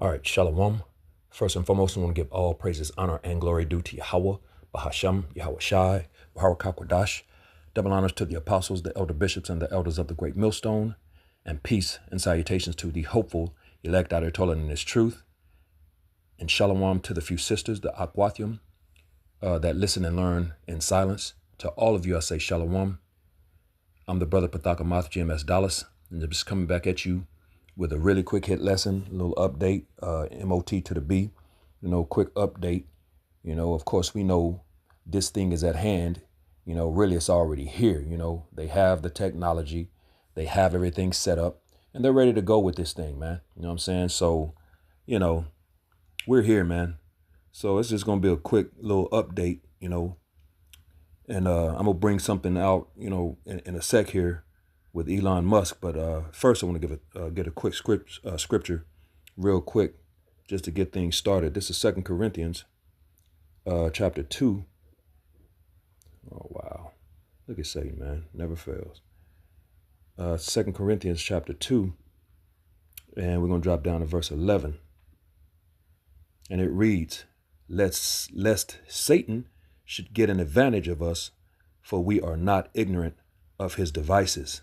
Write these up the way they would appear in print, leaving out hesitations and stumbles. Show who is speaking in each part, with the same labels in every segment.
Speaker 1: All right, Shalom. First and foremost, I want to give all praises, honor, and glory due to Yahweh, Bahasham, Yahweh Shai, Baharakakwadash. Double honors to the apostles, the elder bishops, and the elders of the great millstone, and peace and salutations to the hopeful elect out here toiling in this truth. And Shalom to the few sisters, the Akwathium, that listen and learn in silence. To all of you, I say Shalom. I'm the brother Pathakamoth, GMS Dallas, and I'm just coming back at you with a really quick hit lesson, a little update, MOT to the B, quick update. Of course, we know this thing is at hand. Really it's already here. They have the technology, they have everything set up, and they're ready to go with this thing, man. You know what I'm saying? So, we're here, man. So it's just going to be a quick little update, and I'm going to bring something out, in a sec here with Elon Musk. But first I want to get a quick scripture real quick just to get things started. This is 2 Corinthians chapter 2. Oh, wow. Look at Satan, man. Never fails. 2 Corinthians chapter 2. And we're going to drop down to verse 11. And it reads, lest Satan should get an advantage of us, for we are not ignorant of his devices.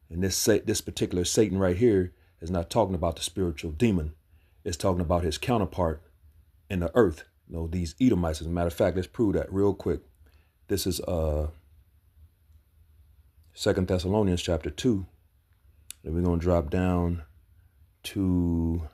Speaker 1: And this particular Satan right here is not talking about the spiritual demon. It's talking about his counterpart in the earth. These Edomites. As a matter of fact, let's prove that real quick. This is 2 Thessalonians chapter 2. And we're going to drop down to,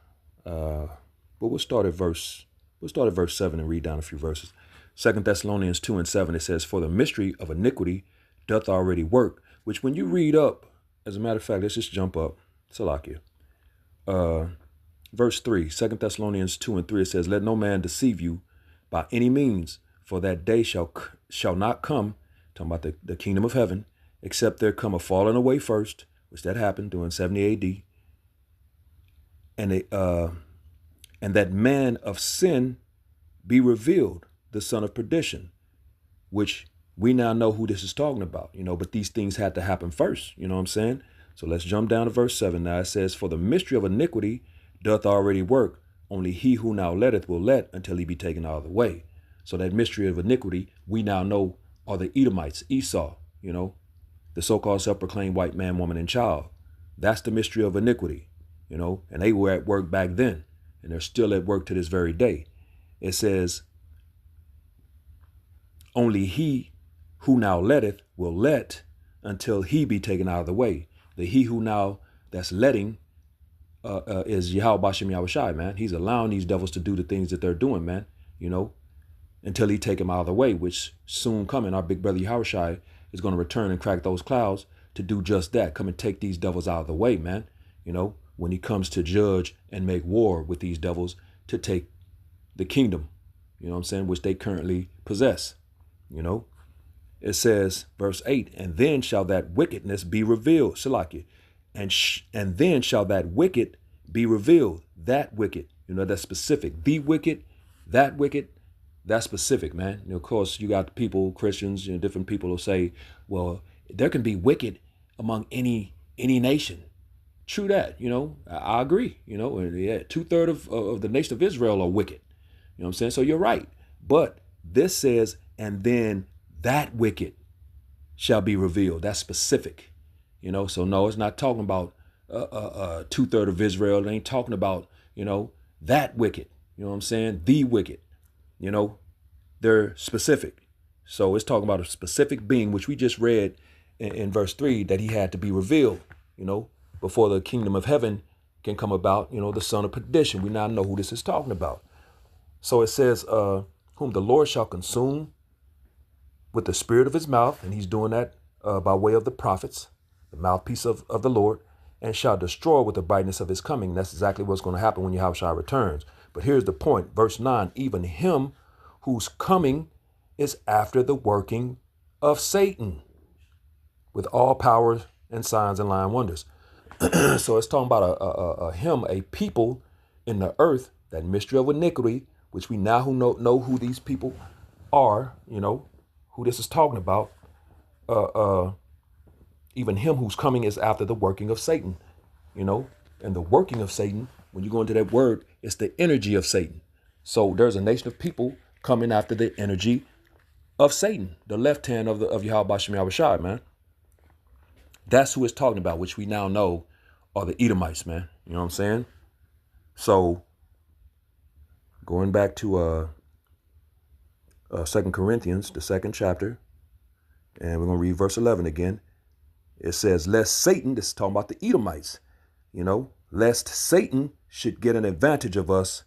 Speaker 1: we'll start at verse 7 and read down a few verses. 2 Thessalonians 2 and 7, it says, for the mystery of iniquity doth already work, which when you read up, as a matter of fact, let's just jump up. Salakia. Verse 3, 2 Thessalonians 2 and 3, it says, let no man deceive you by any means, for that day shall not come, talking about the kingdom of heaven, except there come a falling away first, which that happened during 70 AD, and that man of sin be revealed, the son of perdition, which we now know who this is talking about, but these things had to happen first. You know what I'm saying? So let's jump down to verse 7. Now it says, for the mystery of iniquity doth already work. Only he who now letteth will let until he be taken out of the way. So that mystery of iniquity, we now know are the Edomites, Esau, the so-called self-proclaimed white man, woman, and child. That's the mystery of iniquity, and they were at work back then, and they're still at work to this very day. It says, only he who now letteth will let until he be taken out of the way. The he who now that's letting is Yahweh Bashem Yahweh Shai, man. He's allowing these devils to do the things that they're doing, man, until he take them out of the way, which soon coming, our big brother Yahweh Shai is going to return and crack those clouds to do just that. Come and take these devils out of the way, man. When he comes to judge and make war with these devils to take the kingdom, which they currently possess. It says, verse 8, and then shall that wickedness be revealed, Salakia, and then shall that wicked be revealed, that wicked, that's specific, the wicked, that wicked, that's specific, man. Of course, you got people, Christians, different people will say, well, there can be wicked among any nation. True that, I agree, and 2/3 of the nation of Israel are wicked. You know what I'm saying? So you're right. But this says, and then that wicked shall be revealed. That's specific, So no, it's not talking about 2/3 of Israel. It ain't talking about, that wicked. You know what I'm saying? The wicked. They're specific. So it's talking about a specific being, which we just read in verse 3, that he had to be revealed, before the kingdom of heaven can come about, the son of perdition. We now know who this is talking about. So it says, whom the Lord shall consume with the spirit of his mouth, and he's doing that by way of the prophets, the mouthpiece of the Lord, and shall destroy with the brightness of his coming. That's exactly what's going to happen when Yahushua returns. But here's the point, verse 9, even him whose coming is after the working of Satan, with all powers and signs and lying wonders. So it's talking about a people in the earth, that mystery of iniquity, which we now know who these people are, who this is talking about. Even him whose coming is after the working of Satan, and the working of Satan, when you go into that word, It's the energy of Satan. So there's a nation of people coming after the energy of Satan, the left hand of Yahweh Shem Yahweh Shai, man. That's who it's talking about, which we now know are the Edomites, man. You know what I'm saying? So going back to 2 Corinthians, the 2nd chapter, and we're going to read verse 11 again. It says, lest Satan, this is talking about the Edomites, lest Satan should get an advantage of us,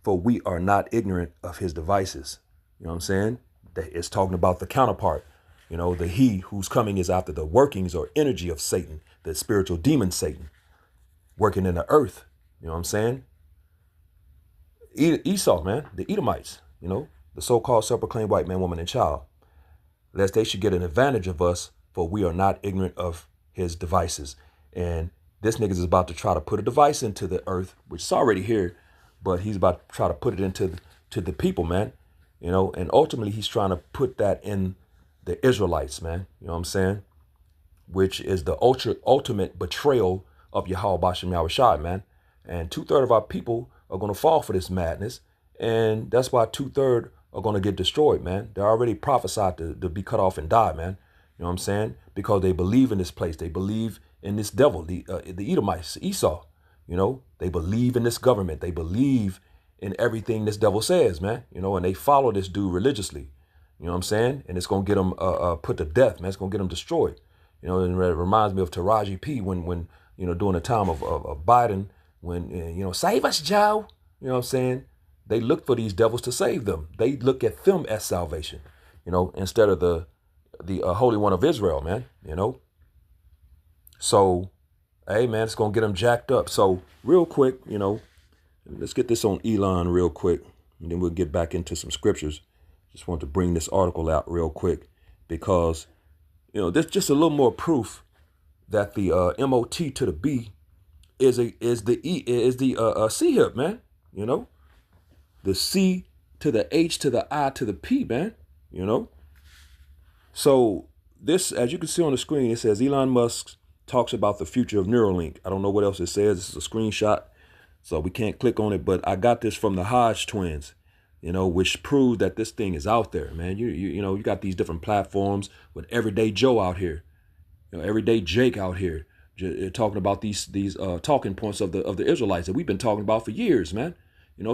Speaker 1: for we are not ignorant of his devices. You know what I'm saying? It's talking about the counterpart. The he who's coming is after the workings or energy of Satan, the spiritual demon Satan, working in the earth. You know what I'm saying? Esau, man, the Edomites, the so-called self-proclaimed white man, woman, and child, lest they should get an advantage of us, for we are not ignorant of his devices. And this nigga is about to try to put a device into the earth, which is already here, but he's about to try to put it into the people, man. And ultimately he's trying to put that in the Israelites, man. You know what I'm saying? Which is the ultimate betrayal of Yahweh Bashem Yahweh Shai, man. And 2/3 of our people are going to fall for this madness. And that's why 2/3 are going to get destroyed, man. They're already prophesied to be cut off and die, man. You know what I'm saying? Because they believe in this place. They believe in this devil, the Edomites, Esau. They believe in this government. They believe in everything this devil says, man. And they follow this dude religiously. You know what I'm saying? And it's going to get them put to death, man. It's going to get them destroyed. And it reminds me of Taraji P. when during the time of Biden, when, save us, Joe. You know what I'm saying? They look for these devils to save them. They look at them as salvation, instead of the Holy One of Israel, man, So, hey, man, it's going to get them jacked up. So real quick, let's get this on Elon real quick, and then we'll get back into some scriptures. Just want to bring this article out real quick because, there's just a little more proof that the MOT to the B is the C hip, man. The C to the H to the I to the P, man. So this, as you can see on the screen, it says Elon Musk talks about the future of Neuralink. I don't know what else it says. This is a screenshot, so we can't click on it. But I got this from the Hodge twins, which prove that this thing is out there, man. You got these different platforms with Everyday Joe out here, Everyday Jake out here, talking about these talking points of the Israelites that we've been talking about for years, man.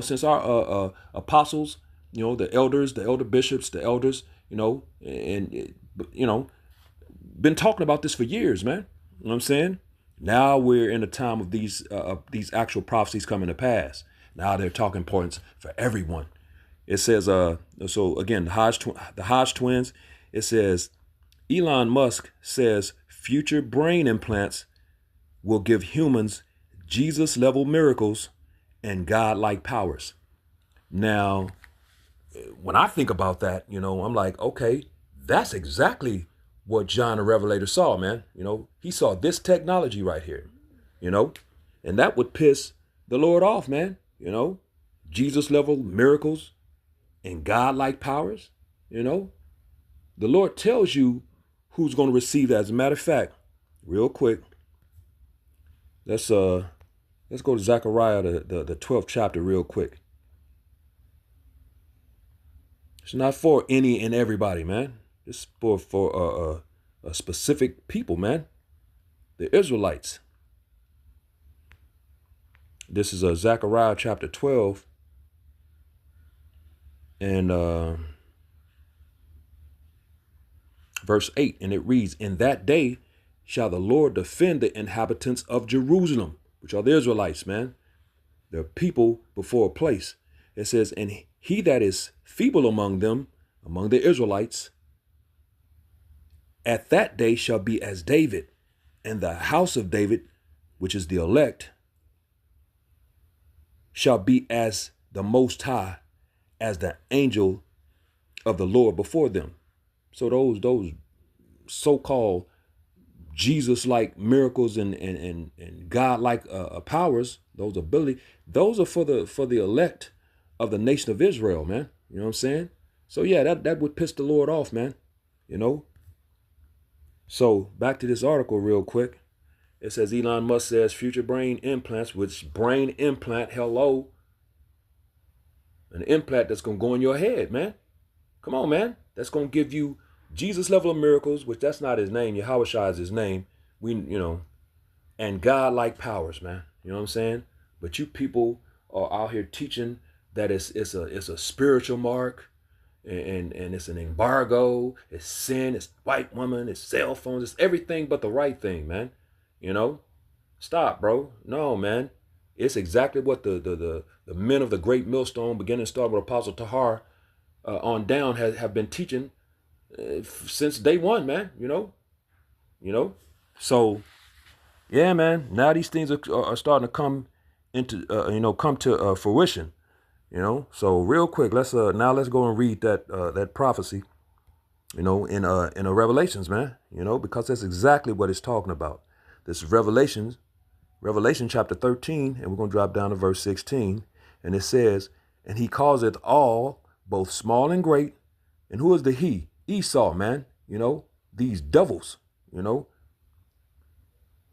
Speaker 1: Since our apostles, the elders, the elder bishops, the elders, and been talking about this for years, man. You know what I'm saying? Now we're in a time of these actual prophecies coming to pass. Now they're talking points for everyone. It says, so again, the Hodge twins, it says, Elon Musk says future brain implants will give humans Jesus-level miracles and God-like powers. Now, when I think about that, I'm like, okay, that's exactly what John the Revelator saw, man. He saw this technology right here, and that would piss the Lord off, man. Jesus-level miracles and God-like powers, The Lord tells you who's going to receive that. As a matter of fact, real quick, let's go to Zechariah, the 12th chapter real quick. It's not for any and everybody, man. It's for a specific people, man. The Israelites. This is Zechariah chapter 12. And verse 8. And it reads, in that day shall the Lord defend the inhabitants of Jerusalem, which are the Israelites, man. They're people before a place. It says, and he that is feeble among them, among the Israelites, at that day shall be as David, and the house of David, which is the elect, shall be as the Most High, as the angel of the Lord before them. So those so-called Jesus-like miracles and God-like powers, those abilities, those are for the elect of the nation of Israel, man. You know what I'm saying? So yeah, that would piss the Lord off, man. So back to this article real quick. It says Elon Musk says future brain implants, which brain implant, hello, An implant that's going to go in your head, man. Come on, man. That's going to give you Jesus level of miracles, which that's not his name. Yahushua is his name. And God-like powers, man. You know what I'm saying? But you people are out here teaching that it's a spiritual mark, and it's an embargo, it's sin, it's white woman, it's cell phones, it's everything but the right thing, man. You know? Stop, bro. No, man. It's exactly what the men of the great millstone, beginning starting with Apostle Tahar, on down have been teaching since day one, man. You know. So, yeah, man. Now these things are starting to come into come to fruition. You know. So real quick, let's go and read that prophecy. You know, in a Revelations, man. You know, because that's exactly what it's talking about. This Revelation chapter 13, and we're going to drop down to verse 16. And it says, and he causeth all, both small and great. And who is the he? Esau, man. You know, these devils, you know.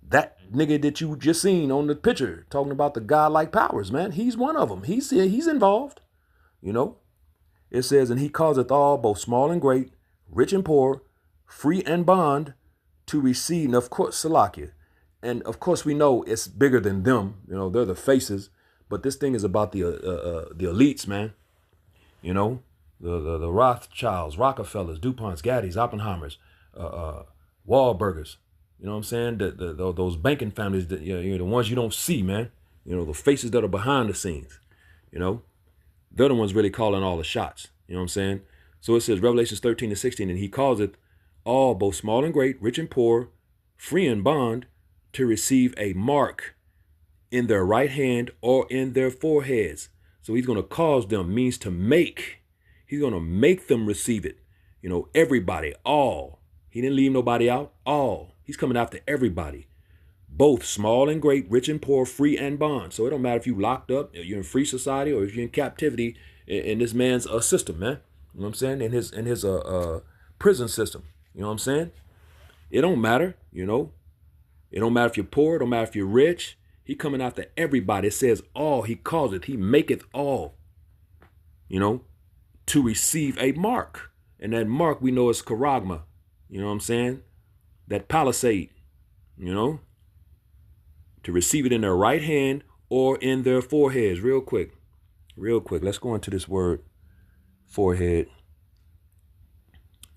Speaker 1: That nigga that you just seen on the picture talking about the godlike powers, man. He's one of them. He's involved, you know. It says, and he causeth all, both small and great, rich and poor, free and bond, to receive, and of course, Salakia. And of course, we know it's bigger than them. You know, they're the faces. But this thing is about the elites, man. You know, the Rothschilds, Rockefellers, DuPonts, Gaddys, Oppenheimers, Wahlburgers. You know what I'm saying? Those banking families, that the ones you don't see, man. You know, the faces that are behind the scenes. You know, they're the ones really calling all the shots. You know what I'm saying? So it says, Revelations 13 and 16, and he causeth all, both small and great, rich and poor, free and bond, to receive a mark in their right hand or in their foreheads. So he's going to cause them, means to make. He's going to make them receive it. You know, everybody, all. He didn't leave nobody out, all. He's coming after everybody. Both small and great, rich and poor, free and bond. So it don't matter if you locked up, you're in free society, or if you're in captivity in this man's system, man. You know what I'm saying? In his prison system. You know what I'm saying? It don't matter, you know. It don't matter if you're poor. It don't matter if you're rich. He coming after everybody. It says all. He calls it. He maketh all, you know, to receive a mark. And that mark we know is charagma. You know what I'm saying? That palisade, you know, to receive it in their right hand or in their foreheads. Real quick. Let's go into this word forehead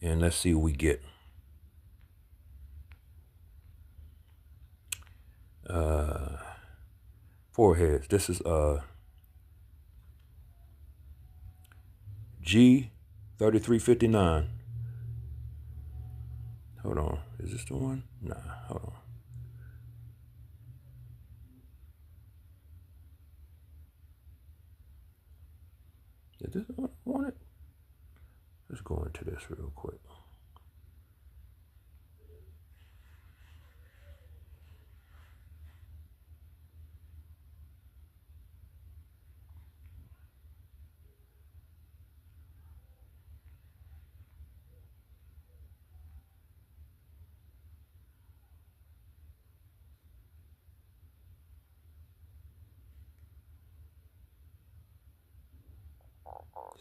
Speaker 1: and let's see what we get. Foreheads. This is G3359. Hold on. Is this the one? Nah, hold on. Is this what I wanted? Let's go into this real quick.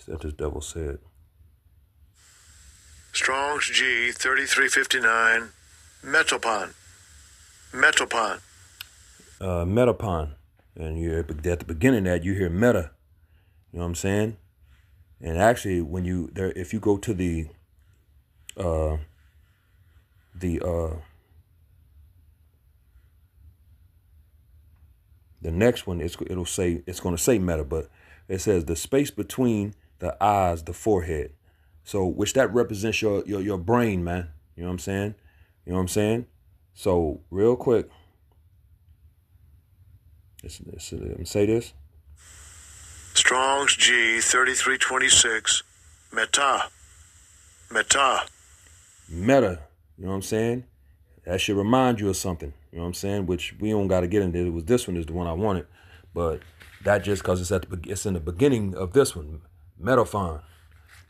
Speaker 1: That this devil said.
Speaker 2: Strong's G 3359. Metopon.
Speaker 1: Metapon. And you're at the beginning of that, you hear meta. You know what I'm saying? And actually, when you there, if you go to the next one, it's going to say meta, but it says the space between the eyes, the forehead. So, which that represents your brain, man. You know what I'm saying? So, real quick, let me say this.
Speaker 2: Strong's G 3326. Meta.
Speaker 1: Meta. You know what I'm saying? That should remind you of something. You know what I'm saying? Which we don't got to get into. It was this one is the one I wanted, but that just because it's in the beginning of this one. Metaphon.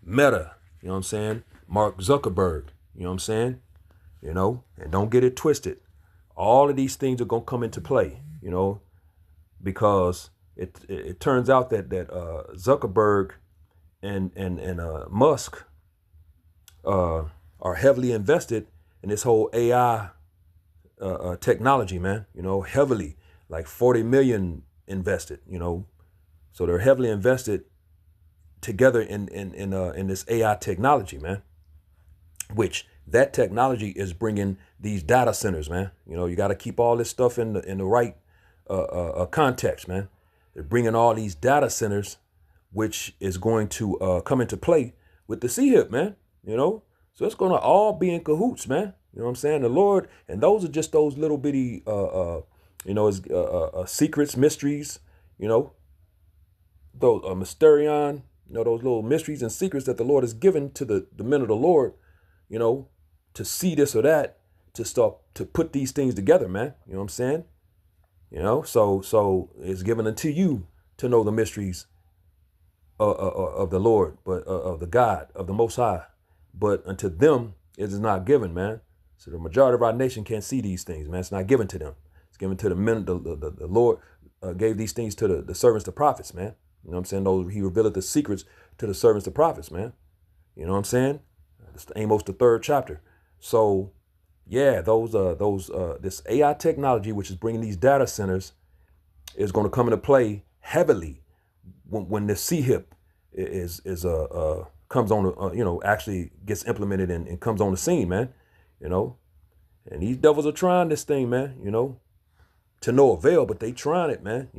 Speaker 1: Meta. You know what I'm saying? Mark Zuckerberg. You know what I'm saying? You know, and don't get it twisted. All of these things are going to come into play, you know, because It turns out that Zuckerberg and Musk are heavily invested in this whole AI technology, man. Heavily, like 40 million invested. So they're heavily invested together in this AI technology, man. Which that technology is bringing these data centers, man. You got to keep all this stuff in the right context, man. They're bringing all these data centers, which is going to come into play with the CHIP, man. So it's going to all be in cahoots, man. You know what I'm saying? The Lord, and those are just those little bitty, secrets, mysteries, those mysterion, those little mysteries and secrets that the Lord has given to the men of the Lord, to see this or that, to start to put these things together, man. You know what I'm saying? So it's given unto you to know the mysteries of the Lord, but of the God, of the Most High. But unto them it is not given, man. So the majority of our nation can't see these things, man. It's not given to them. It's given to the men. The Lord gave these things to the servants, the prophets, man. You know what I'm saying? He revealed the secrets to the servants, the prophets, man. You know what I'm saying? It's Amos, the 3rd chapter. So, yeah, this AI technology, which is bringing these data centers, is going to come into play heavily when the CHIP comes on, actually gets implemented and comes on the scene, man. And these devils are trying this thing, man. To no avail, but they trying it, man.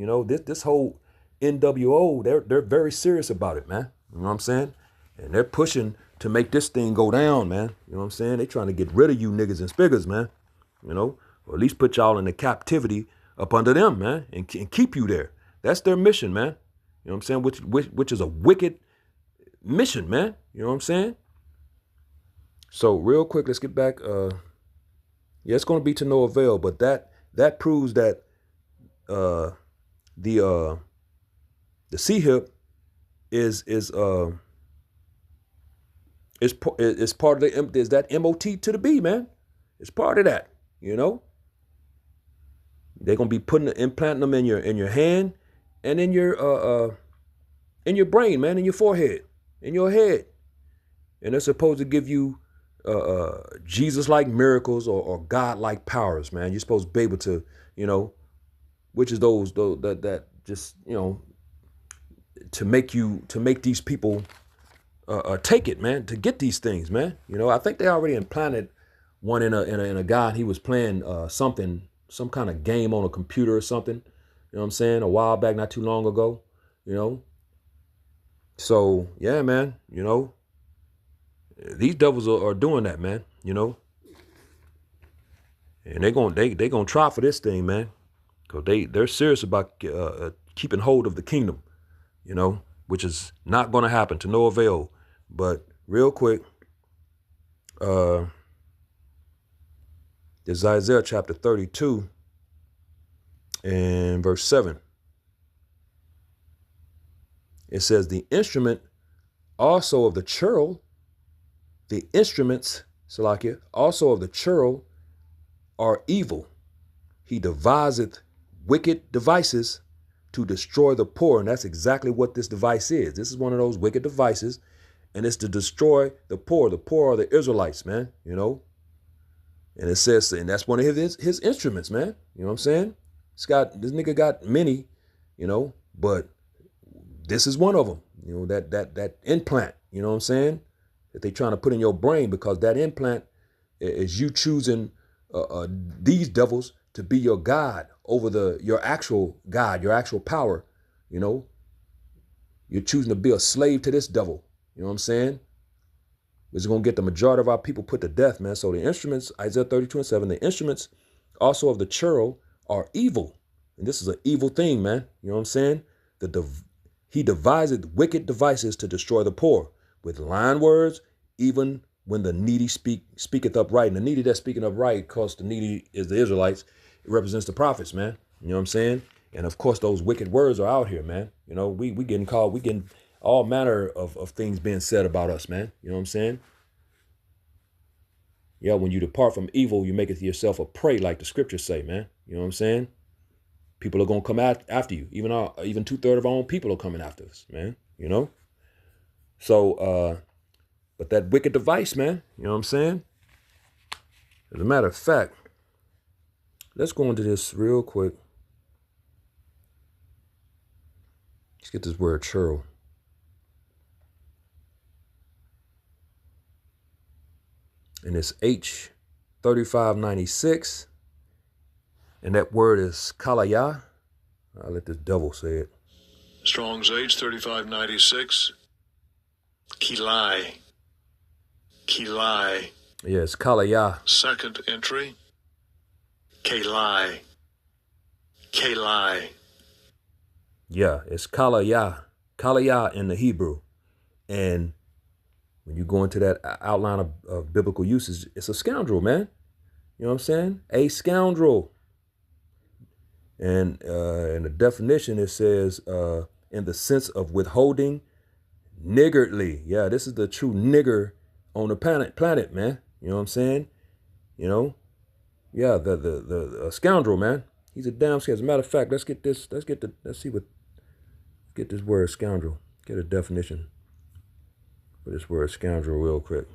Speaker 1: This whole NWO, they're very serious about it, man. You know what I'm saying? And they're pushing to make this thing go down, man. You know what I'm saying? They trying to get rid of you niggas and spiggers, man. Or at least put y'all in the captivity up under them, man, and keep you there. That's their mission, man. You know what I'm saying? Which is a wicked mission, man. You know what I'm saying? So real quick, let's get back. It's going to be to no avail, but that proves that the CHIP is part of is that MOT to the B, man. It's part of that. They're gonna be implanting them in your hand and in your brain, man, in your forehead, in your head, and they're supposed to give you Jesus-like miracles or God-like powers, man. You're supposed to be able to, which is those that just to make these people take it, man, to get these things, man. I think they already implanted one in a guy. He was playing some kind of game on a computer or something. You know what I'm saying? A while back, not too long ago. So yeah, man. These devils are doing that, man. And they gonna try for this thing, man, because they're serious about keeping hold of the kingdom. Which is not gonna happen, to no avail. But real quick, there's Isaiah chapter 32 and verse 7. It says, the instrument also of the churl, the instruments, Salakia, also of the churl are evil. He deviseth wicked devices to destroy the poor. And that's exactly what this device is. This is one of those wicked devices. And it's to destroy the poor. The poor are the Israelites, man. And it says, and that's one of his instruments, man. You know what I'm saying? This nigga got many, but this is one of them. That implant, you know what I'm saying? That they trying to put in your brain, because that implant is you choosing these devils to be your God over your actual God, your actual power. You're choosing to be a slave to this devil. You know what I'm saying? It's going to get the majority of our people put to death, man. So the instruments, Isaiah 32 and 7, the instruments also of the churl are evil. And this is an evil thing, man. You know what I'm saying? He deviseth wicked devices to destroy the poor with lying words, even when the needy speaketh upright. And the needy that's speaking upright, because the needy is the Israelites, it represents the prophets, man. You know what I'm saying? And of course, those wicked words are out here, man. We getting called, we getting all manner of things being said about us, man. You know what I'm saying? Yeah, when you depart from evil, you maketh yourself a prey, like the scriptures say, man. You know what I'm saying? People are gonna come after you. Even 2/3 of our own people are coming after us, man. You know. So, but that wicked device, man. You know what I'm saying? As a matter of fact, let's go into this real quick. Let's get this word churl. And it's H3596. And that word is kalaya. I'll let this devil say it.
Speaker 2: Strong's H3596. Kilai. Kilai.
Speaker 1: Yeah, it's kalaya.
Speaker 2: Second entry. Kalai. Kalai.
Speaker 1: Yeah, it's kalaya. Kalaya in the Hebrew. And when you go into that outline of biblical usage, it's a scoundrel, man. You know what I'm saying? A scoundrel. And in the definition, it says, in the sense of withholding niggardly. Yeah, this is the true nigger on the planet, man. You know what I'm saying? You know? Yeah, the scoundrel, man. He's a damn scoundrel. As a matter of fact, let's get this word scoundrel. Get a definition for this word scoundrel real quick.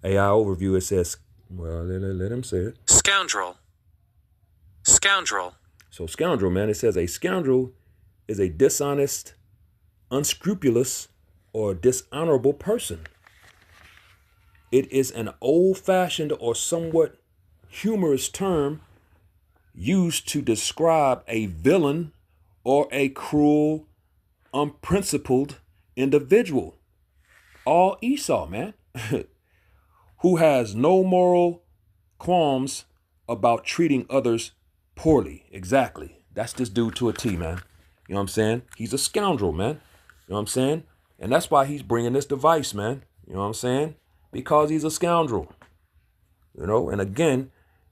Speaker 1: AI overview, it says, well, let him say it.
Speaker 3: Scoundrel. Scoundrel.
Speaker 1: So scoundrel, man, it says a scoundrel is a dishonest, unscrupulous, or dishonorable person. It is an old-fashioned or somewhat humorous term used to describe a villain or a cruel, unprincipled individual. All Esau, man. Who has no moral qualms about treating others poorly. Exactly. That's this dude to a T, man. You know what I'm saying? He's a scoundrel, man. You know what I'm saying? And that's why he's bringing this device, man. You know what I'm saying? Because he's a scoundrel. You know, and again,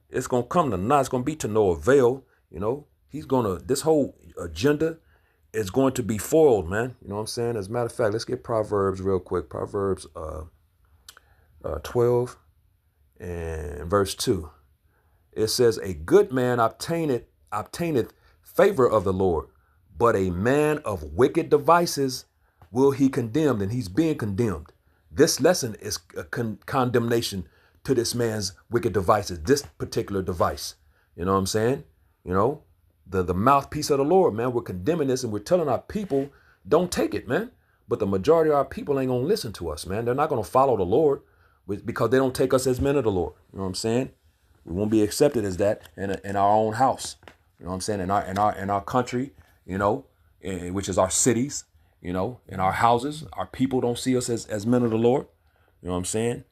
Speaker 1: it's going to come to naught. It's going to be to no avail. You know, this whole agenda is going to be foiled, man. You know what I'm saying? As a matter of fact, let's get Proverbs real quick. Proverbs 12 and verse 2. It says, a good man obtaineth favor of the Lord, but a man of wicked devices will he condemn, and he's being condemned. This lesson is a condemnation to this man's wicked devices, this particular device. You know what I'm saying? You know, the mouthpiece of the Lord, man. We're condemning this and we're telling our people, don't take it, man. But the majority of our people ain't going to listen to us, man. They're not going to follow the Lord because they don't take us as men of the Lord. You know what I'm saying? We won't be accepted as that in our own house. You know what I'm saying? In our country, you know, which is our cities, you know, in our houses, our people don't see us as men of the Lord. You know what I'm saying?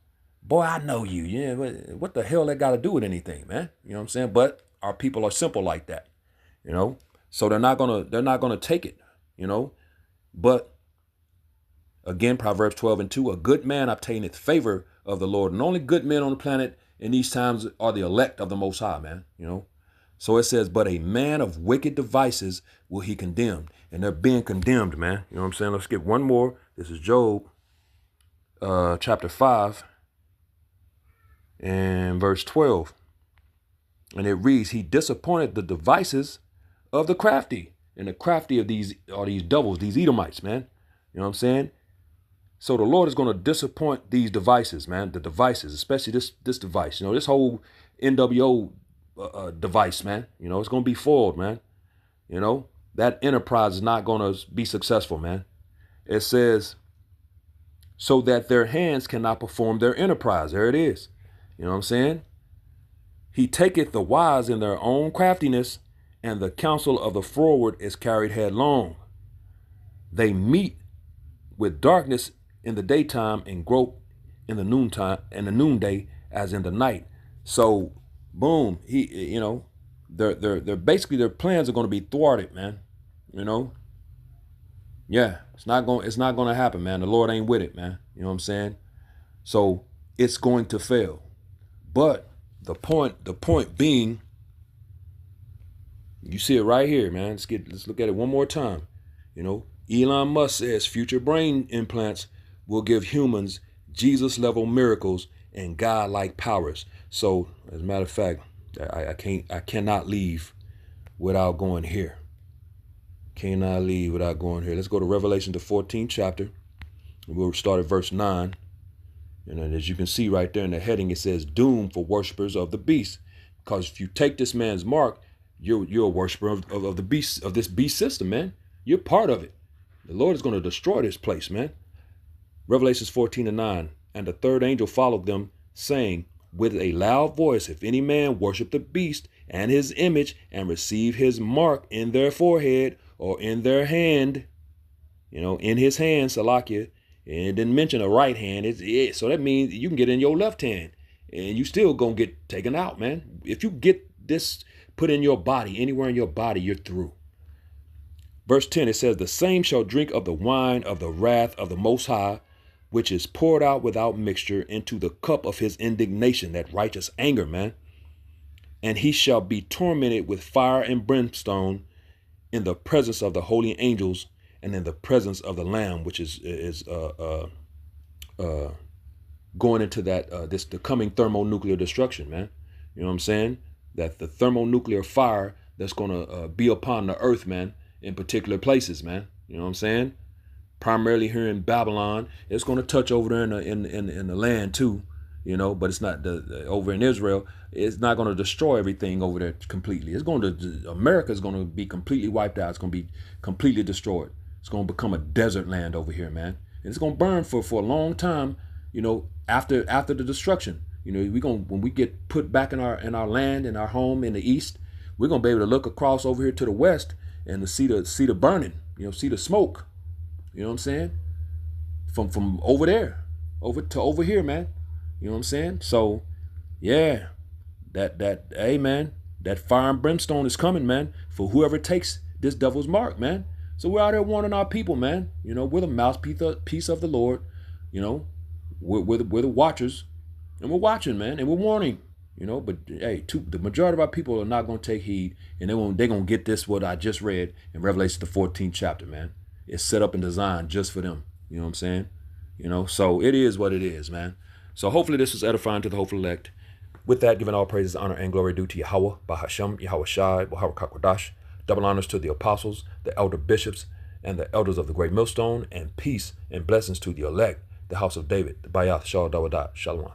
Speaker 1: Boy, I know you. Yeah, what the hell that got to do with anything, man? You know what I'm saying? But our people are simple like that, you know. So they're not gonna take it, you know. But again, Proverbs 12 and 2, a good man obtaineth favor of the Lord, and only good men on the planet in these times are the elect of the Most High, man. You know. So it says, but a man of wicked devices will he condemn. And they're being condemned, man. You know what I'm saying? Let's get one more. This is Job chapter 5 and verse 12. And it reads, he disappointed the devices of the crafty. And the crafty of these are these devils, these Edomites, man. You know what I'm saying? So the Lord is going to disappoint these devices, man. The devices, especially this device. You know, this whole NWO device, man. You know, it's going to be foiled, man. You know, that enterprise is not going to be successful, man. It says, so that their hands cannot perform their enterprise. There it is. You know what I'm saying? He taketh the wise in their own craftiness, and the counsel of the froward is carried headlong. They meet with darkness in the daytime and grope in the noonday as in the night. So, boom, you know, they're basically, their plans are going to be thwarted, man. You know, yeah, it's not going to happen, man. The Lord ain't with it, man. You know what I'm saying? So it's going to fail. But the point being, you see it right here, man. Let's look at it one more time. You know, Elon Musk says future brain implants will give humans Jesus-level miracles and godlike powers. So, as a matter of fact, I cannot leave without going here. Cannot leave without going here. Let's go to Revelation, the 14th chapter. We'll start at verse 9. And then as you can see right there in the heading, it says doom for worshipers of the beast. Because if you take this man's mark, you're a worshiper of the beast, of this beast system, man. You're part of it. The Lord is going to destroy this place, man. Revelations 14:9. And the third angel followed them, saying with a loud voice, if any man worship the beast and his image and receive his mark in their forehead or in their hand, in his hand, Salakia, and it didn't mention a right hand. So that means you can get in your left hand and you still gonna get taken out, man. If you get this put in your body, anywhere in your body, you're through. Verse 10, it says, the same shall drink of the wine of the wrath of the Most High, which is poured out without mixture into the cup of his indignation, that righteous anger, man. And he shall be tormented with fire and brimstone in the presence of the holy angels and in the presence of the Lamb, which is going into that the coming thermonuclear destruction, man. You know what I'm saying? That the thermonuclear fire that's going to be upon the earth, man, in particular places, man. You know what I'm saying? Primarily here in Babylon. It's going to touch over there in the land too, but it's not over in Israel. It's not going to destroy everything over there completely. America is going to be completely wiped out. It's going to be completely destroyed. It's going to become a desert land over here, man. And it's going to burn for a long time, after the destruction. When we get put back in our land, in our home in the east, we're going to be able to look across over here to the west and to see the burning, see the smoke. You know what I'm saying? From over there, over to over here, man. You know what I'm saying? So, yeah, hey, man, that fire and brimstone is coming, man, for whoever takes this devil's mark, man. So we're out there warning our people, man. We're the mouthpiece of the Lord. We're the watchers, and we're watching, man, and we're warning. But hey, the majority of our people are not going to take heed, and they're going to get this, what I just read in Revelation, the 14th chapter, man. It's set up and designed just for them. You know what I'm saying? So it is what it is, man. So hopefully this was edifying to the hopeful elect. With that, giving all praises, honor, and glory due to Yahweh, Bahashem, Yahweh Shai, Bahar Kakwadash. Double honors to the apostles, the elder bishops, and the elders of the great millstone, and peace and blessings to the elect, the house of David, the Bayath, Shal Dawadat, Shalom.